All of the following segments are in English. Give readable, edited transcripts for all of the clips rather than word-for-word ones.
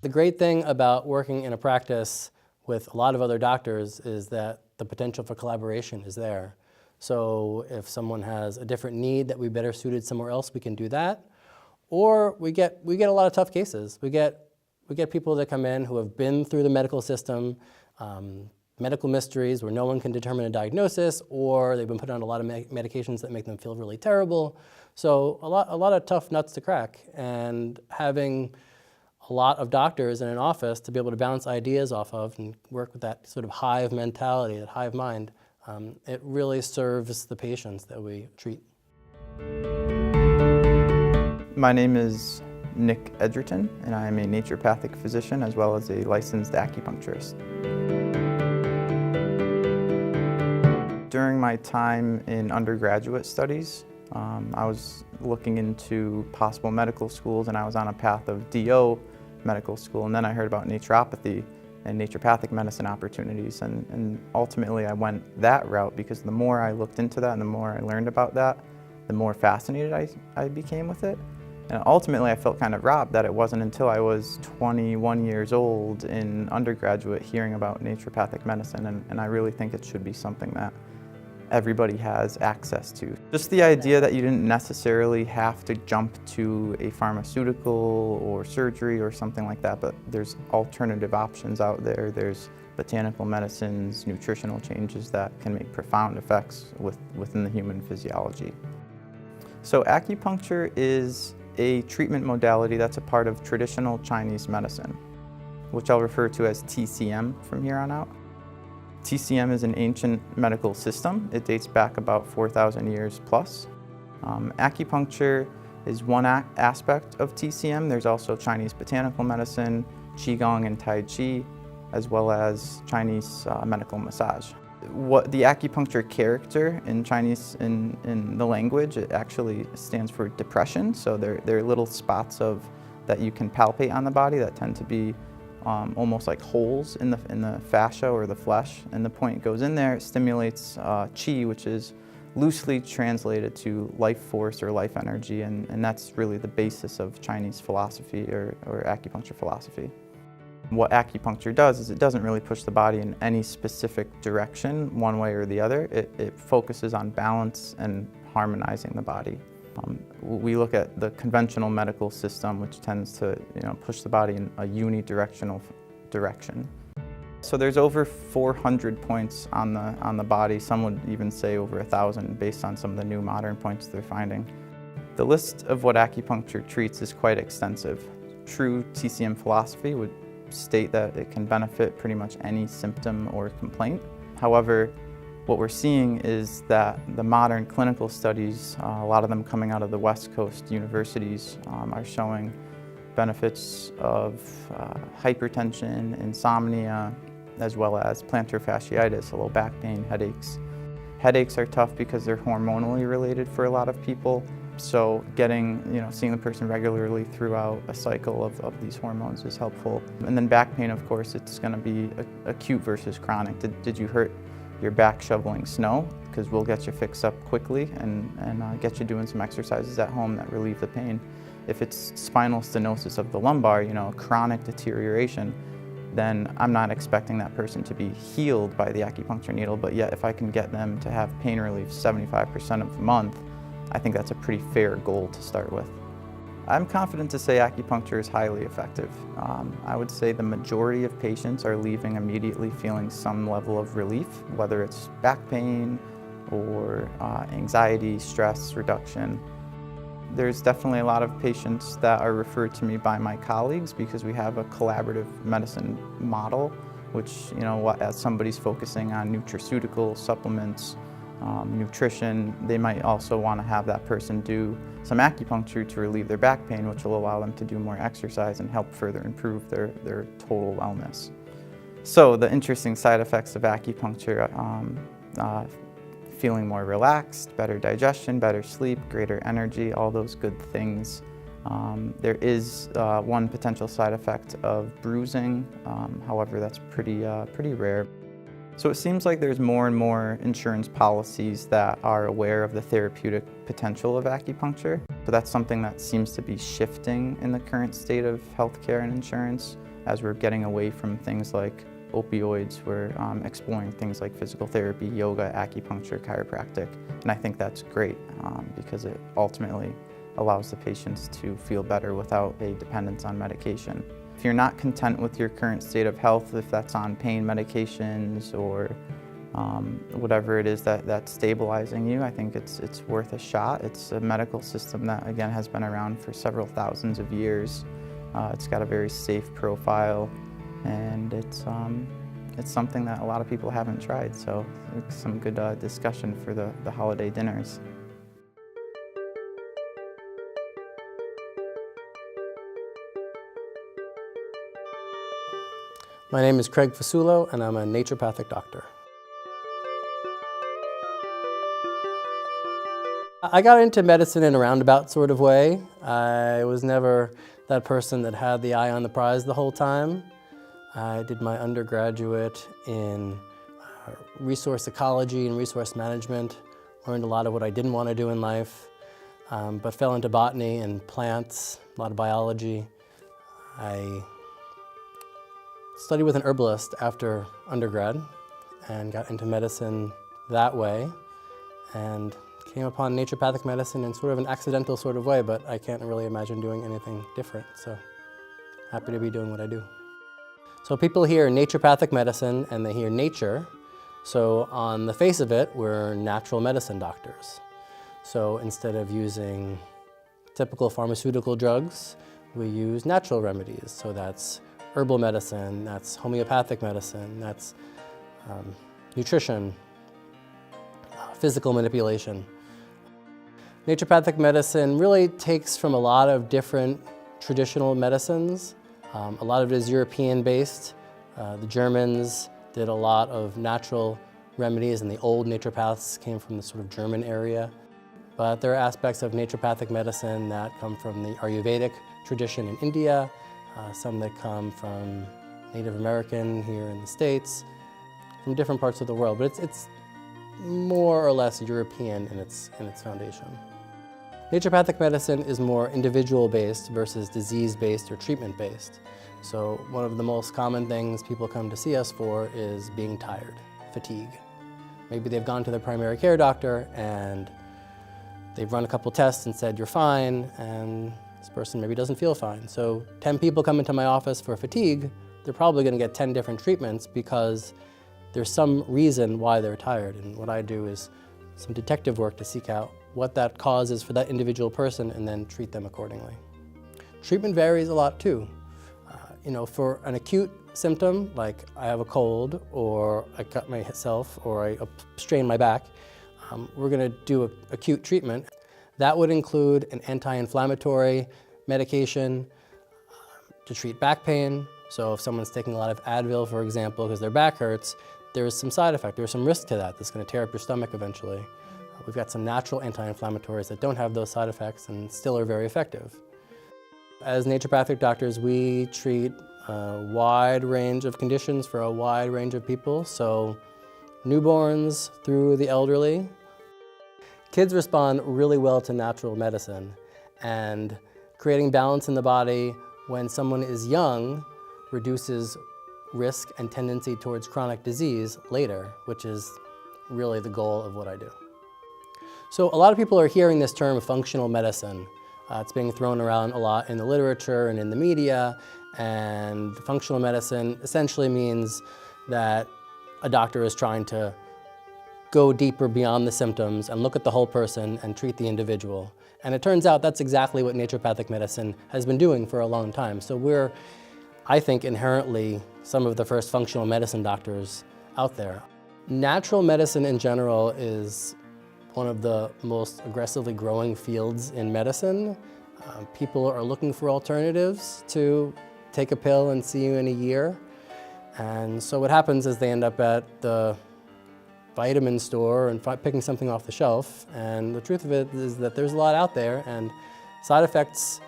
The great thing about working in a practice with a lot of other doctors is that the potential for collaboration is there. So if someone has a different need that we better suited somewhere else, we can do that. Or we get a lot of tough cases. We get people that come in who have been through the medical system, medical mysteries where no one can determine a diagnosis, or they've been put on a lot of medications that make them feel really terrible. So a lot of tough nuts to crack, and having a lot of doctors in an office to be able to bounce ideas off of and work with that sort of hive mentality, that hive mind, it really serves the patients that we treat. My name is Nick Edgerton, and I am a naturopathic physician as well as a licensed acupuncturist. During my time in undergraduate studies, I was looking into possible medical schools, and I was on a path of DO medical school, and then I heard about naturopathy and naturopathic medicine opportunities, and ultimately I went that route because the more I looked into that and the more I learned about that, the more fascinated I became with it. And ultimately I felt kind of robbed that it wasn't until I was 21 years old in undergraduate hearing about naturopathic medicine, and I really think it should be something that everybody has access to. Just the idea that you didn't necessarily have to jump to a pharmaceutical or surgery or something like that, but there's alternative options out there. There's botanical medicines, nutritional changes that can make profound effects within the human physiology. So acupuncture is a treatment modality that's a part of traditional Chinese medicine, which I'll refer to as TCM from here on out. TCM is an ancient medical system. It dates back about 4,000 years plus. Acupuncture is one aspect of TCM. There's also Chinese botanical medicine, Qigong and Tai Chi, as well as Chinese medical massage. What the acupuncture character in Chinese, in the language, it actually stands for depression. So there are little spots that you can palpate on the body that tend to be almost like holes in the fascia or the flesh, and the point goes in there, it stimulates qi, which is loosely translated to life force or life energy, and that's really the basis of Chinese philosophy or acupuncture philosophy. What acupuncture does is it doesn't really push the body in any specific direction, one way or the other. It focuses on balance and harmonizing the body. We look at the conventional medical system, which tends to push the body in a unidirectional direction. So there's over 400 points on the body. Some would even say over 1,000 based on some of the new modern points they're finding. The list of what acupuncture treats is quite extensive. True TCM philosophy would state that it can benefit pretty much any symptom or complaint. However, what we're seeing is that the modern clinical studies, a lot of them coming out of the West Coast universities, are showing benefits of hypertension, insomnia, as well as plantar fasciitis, low back pain, headaches. Headaches are tough because they're hormonally related for a lot of people. So seeing the person regularly throughout a cycle of these hormones is helpful. And then back pain, of course, it's going to be acute versus chronic. Did you hurt your back shoveling snow? Because we'll get you fixed up quickly and get you doing some exercises at home that relieve the pain. If it's spinal stenosis of the lumbar, chronic deterioration, then I'm not expecting that person to be healed by the acupuncture needle, but yet if I can get them to have pain relief 75% of the month, I think that's a pretty fair goal to start with. I'm confident to say acupuncture is highly effective. I would say the majority of patients are leaving immediately feeling some level of relief, whether it's back pain or anxiety, stress reduction. There's definitely a lot of patients that are referred to me by my colleagues because we have a collaborative medicine model, which, as somebody's focusing on nutraceutical supplements, nutrition, they might also want to have that person do some acupuncture to relieve their back pain, which will allow them to do more exercise and help further improve their total wellness. So the interesting side effects of acupuncture, feeling more relaxed, better digestion, better sleep, greater energy, all those good things. There is one potential side effect of bruising, however that's pretty rare. So it seems like there's more and more insurance policies that are aware of the therapeutic potential of acupuncture. So that's something that seems to be shifting in the current state of healthcare and insurance. as we're getting away from things like opioids, we're exploring things like physical therapy, yoga, acupuncture, chiropractic, and I think that's great because it ultimately allows the patients to feel better without a dependence on medication. If you're not content with your current state of health, if that's on pain medications or whatever it is that's stabilizing you, I think it's worth a shot. It's a medical system that, again, has been around for several thousands of years. It's got a very safe profile, and it's something that a lot of people haven't tried, so it's some good discussion for the holiday dinners. My name is Craig Fasulo, and I'm a naturopathic doctor. I got into medicine in a roundabout sort of way. I was never that person that had the eye on the prize the whole time. I did my undergraduate in resource ecology and resource management, learned a lot of what I didn't want to do in life, but fell into botany and plants, a lot of biology. I studied with an herbalist after undergrad and got into medicine that way, and came upon naturopathic medicine in sort of an accidental sort of way, but I can't really imagine doing anything different, so happy to be doing what I do. So people hear naturopathic medicine and they hear nature, so on the face of it, we're natural medicine doctors. So instead of using typical pharmaceutical drugs, we use natural remedies, so that's herbal medicine, that's homeopathic medicine, that's nutrition, physical manipulation. Naturopathic medicine really takes from a lot of different traditional medicines. A lot of it is European-based. The Germans did a lot of natural remedies, and the old naturopaths came from the sort of German area. But there are aspects of naturopathic medicine that come from the Ayurvedic tradition in India, some that come from Native American here in the States, from different parts of the world, but it's more or less European in its foundation. Naturopathic medicine is more individual-based versus disease-based or treatment-based. So one of the most common things people come to see us for is being tired, fatigue. Maybe they've gone to their primary care doctor and they've run a couple tests and said, you're fine, and this person maybe doesn't feel fine. So 10 people come into my office for fatigue, they're probably going to get 10 different treatments because there's some reason why they're tired. And what I do is some detective work to seek out what that cause is for that individual person and then treat them accordingly. Treatment varies a lot too. For an acute symptom, like I have a cold or I cut myself or I strain my back, we're going to do acute treatment. That would include an anti-inflammatory medication to treat back pain. So if someone's taking a lot of Advil, for example, because their back hurts, there's some side effect, there's some risk to that that's going to tear up your stomach eventually. We've got some natural anti-inflammatories that don't have those side effects and still are very effective. As naturopathic doctors, we treat a wide range of conditions for a wide range of people, so newborns through the elderly. Kids respond really well to natural medicine, and creating balance in the body when someone is young reduces risk and tendency towards chronic disease later, which is really the goal of what I do. So a lot of people are hearing this term functional medicine. It's being thrown around a lot in the literature and in the media, and functional medicine essentially means that a doctor is trying to go deeper beyond the symptoms and look at the whole person and treat the individual. And it turns out that's exactly what naturopathic medicine has been doing for a long time. So we're, I think, inherently some of the first functional medicine doctors out there. Natural medicine in general is one of the most aggressively growing fields in medicine. People are looking for alternatives to take a pill and see you in a year. And so what happens is they end up at the vitamin store and picking something off the shelf. And the truth of it is that there's a lot out there, and side effects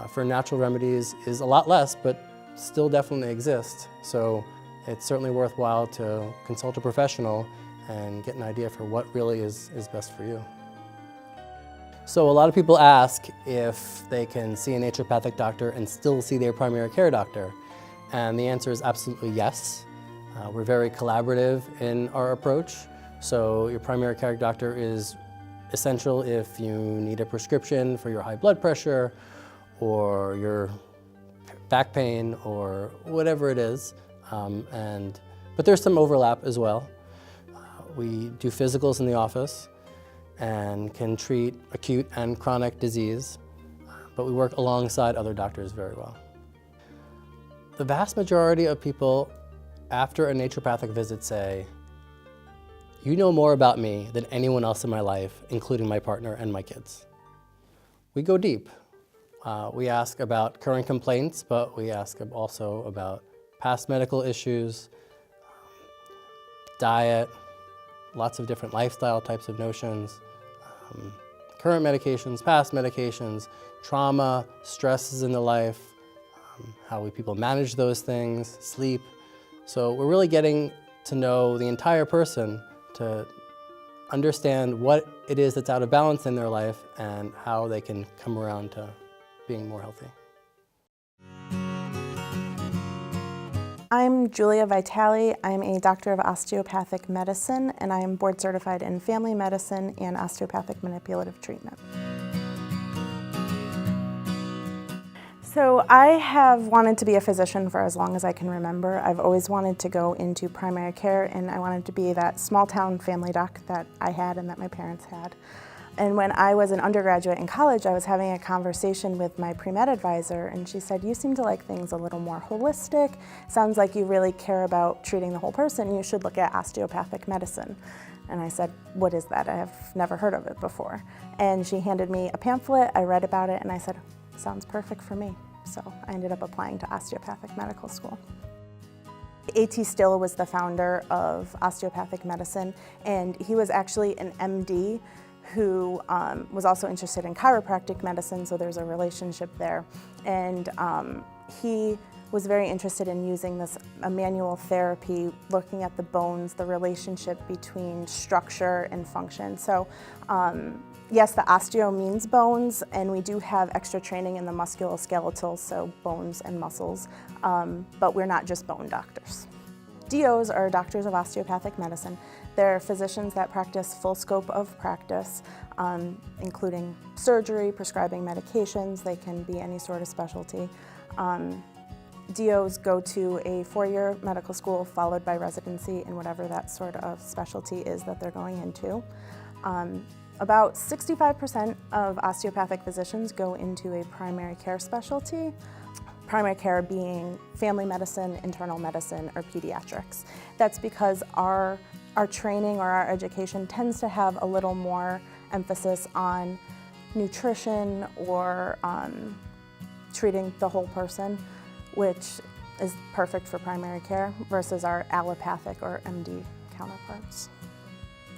for natural remedies is a lot less, but still definitely exist. So it's certainly worthwhile to consult a professional and get an idea for what really is best for you. So a lot of people ask if they can see a naturopathic doctor and still see their primary care doctor. And the answer is absolutely yes. We're very collaborative in our approach. So your primary care doctor is essential if you need a prescription for your high blood pressure or your back pain or whatever it is. But there's some overlap as well. We do physicals in the office and can treat acute and chronic disease, but we work alongside other doctors very well. The vast majority of people after a naturopathic visit say, "You know more about me than anyone else in my life, including my partner and my kids." We go deep. We ask about current complaints, but we ask also about past medical issues, diet, lots of different lifestyle types of notions, current medications, past medications, trauma, stresses in the life, how people manage those things, sleep. So we're really getting to know the entire person to understand what it is that's out of balance in their life and how they can come around to being more healthy. I'm Julia Vitaly. I'm a doctor of osteopathic medicine, and I am board certified in family medicine and osteopathic manipulative treatment. So I have wanted to be a physician for as long as I can remember. I've always wanted to go into primary care, and I wanted to be that small town family doc that I had and that my parents had. And when I was an undergraduate in college, I was having a conversation with my pre-med advisor, and she said, "You seem to like things a little more holistic. Sounds like you really care about treating the whole person. You should look at osteopathic medicine." And I said, "What is that? I have never heard of it before." And she handed me a pamphlet, I read about it, and I said, "Sounds perfect for me." So I ended up applying to osteopathic medical school. A.T. Still was the founder of osteopathic medicine, and he was actually an MD who was also interested in chiropractic medicine, so there's a relationship there. And he was very interested in using this manual therapy, looking at the bones, the relationship between structure and function. So yes, the osteo means bones, and we do have extra training in the musculoskeletal, so bones and muscles, but we're not just bone doctors. DOs are doctors of osteopathic medicine. They're physicians that practice full scope of practice, including surgery, prescribing medications. They can be any sort of specialty. DOs go to a 4-year medical school followed by residency in whatever that sort of specialty is that they're going into. About 65% of osteopathic physicians go into a primary care specialty. Primary care being family medicine, internal medicine, or pediatrics. That's because our training or our education tends to have a little more emphasis on nutrition or treating the whole person, which is perfect for primary care versus our allopathic or MD counterparts.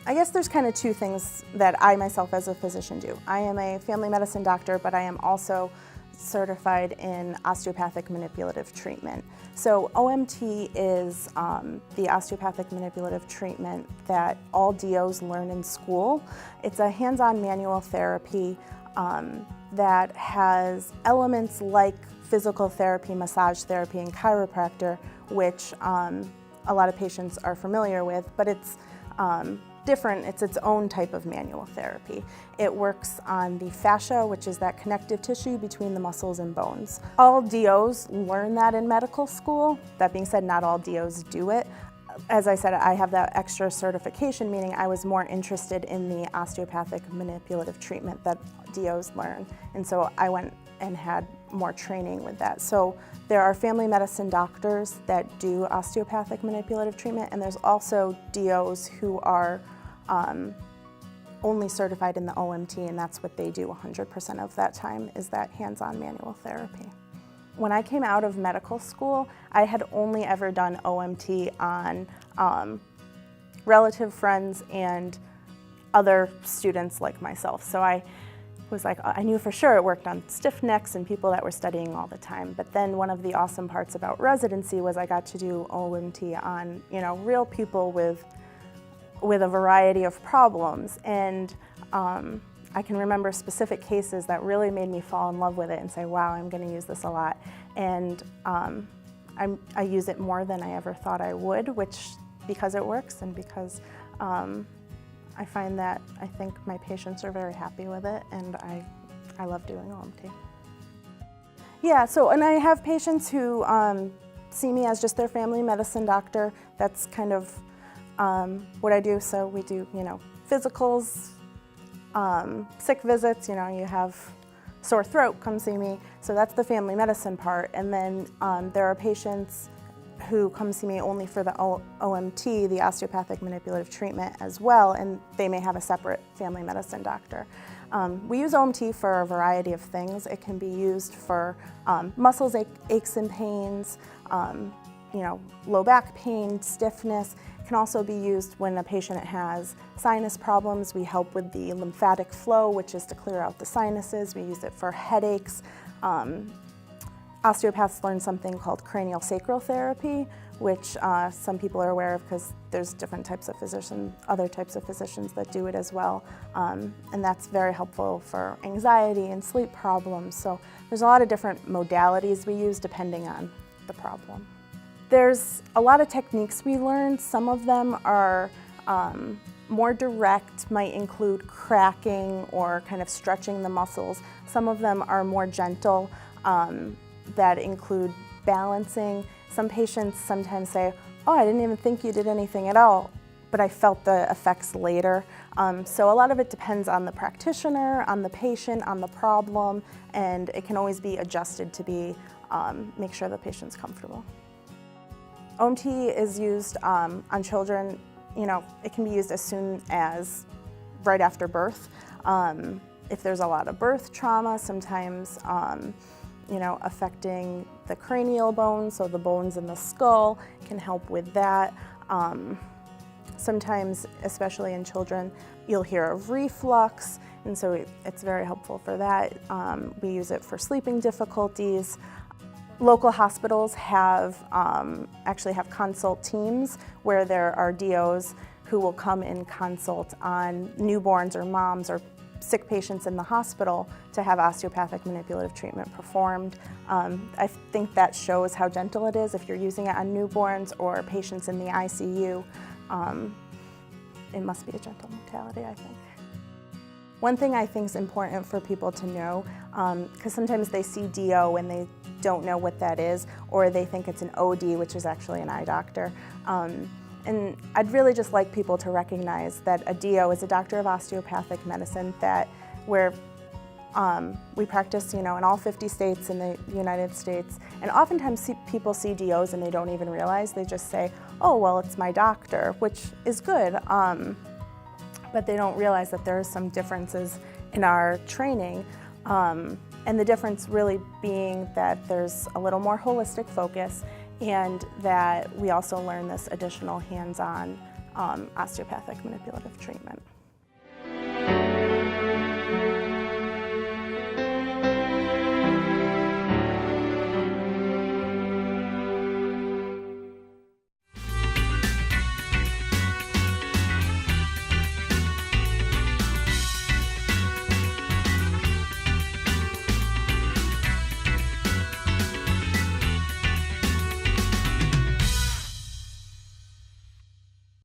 I guess there's kind of two things that I myself as a physician do. I am a family medicine doctor, but I am also certified in osteopathic manipulative treatment. So OMT is the osteopathic manipulative treatment that all DOs learn in school. It's a hands-on manual therapy that has elements like physical therapy, massage therapy, and chiropractor, which a lot of patients are familiar with, but it's different. It's its own type of manual therapy. It works on the fascia, which is that connective tissue between the muscles and bones. All DOs learn that in medical school. That being said, not all DOs do it. As I said, I have that extra certification, meaning I was more interested in the osteopathic manipulative treatment that DOs learn. And so I went and had more training with that. So there are family medicine doctors that do osteopathic manipulative treatment, and there's also DOs who are only certified in the OMT, and that's what they do 100% of that time, is that hands-on manual therapy. When I came out of medical school, I had only ever done OMT on relative friends and other students like myself. So I was like, I knew for sure it worked on stiff necks and people that were studying all the time. But then one of the awesome parts about residency was I got to do OMT on, real people with a variety of problems. And I can remember specific cases that really made me fall in love with it and say, wow, I'm going to use this a lot. And I use it more than I ever thought I would, because it works and because I find that I think my patients are very happy with it, and I love doing OMT. Yeah, and I have patients who see me as just their family medicine doctor. That's kind of what I do. So we do, physicals, sick visits, you have sore throat, come see me. So that's the family medicine part. And then there are patients who come see me only for the OMT, the osteopathic manipulative treatment as well, and they may have a separate family medicine doctor. We use OMT for a variety of things. It can be used for muscles aches and pains, low back pain, stiffness. It can also be used when a patient has sinus problems. We help with the lymphatic flow, which is to clear out the sinuses. We use it for headaches. Osteopaths learn something called cranial sacral therapy, which some people are aware of because there's different types of physicians, other types of physicians that do it as well. And that's very helpful for anxiety and sleep problems. So there's a lot of different modalities we use depending on the problem. There's a lot of techniques we learned. Some of them are more direct, might include cracking or kind of stretching the muscles. Some of them are more gentle, that include balancing. Some patients sometimes say, oh, I didn't even think you did anything at all, but I felt the effects later. So a lot of it depends on the practitioner, on the patient, on the problem, and it can always be adjusted to make sure the patient's comfortable. OMT is used on children. It can be used as soon as right after birth. If there's a lot of birth trauma, sometimes affecting the cranial bones, so the bones in the skull can help with that. Sometimes, especially in children, you'll hear of reflux, and so it's very helpful for that. We use it for sleeping difficulties. Local hospitals actually have consult teams where there are DOs who will come and consult on newborns or moms or sick patients in the hospital to have osteopathic manipulative treatment performed. I think that shows how gentle it is if you're using it on newborns or patients in the ICU. It must be a gentle modality, I think. One thing I think is important for people to know, because sometimes they see DO and they don't know what that is, or they think it's an OD, which is actually an eye doctor. And I'd really just like people to recognize that a DO is a doctor of osteopathic medicine, where we practice, in all 50 states in the United States. And oftentimes people see DOs and they don't even realize. They just say, oh, well, it's my doctor, which is good. But they don't realize that there are some differences in our training. And the difference really being that there's a little more holistic focus, and that we also learn this additional hands-on osteopathic manipulative treatment.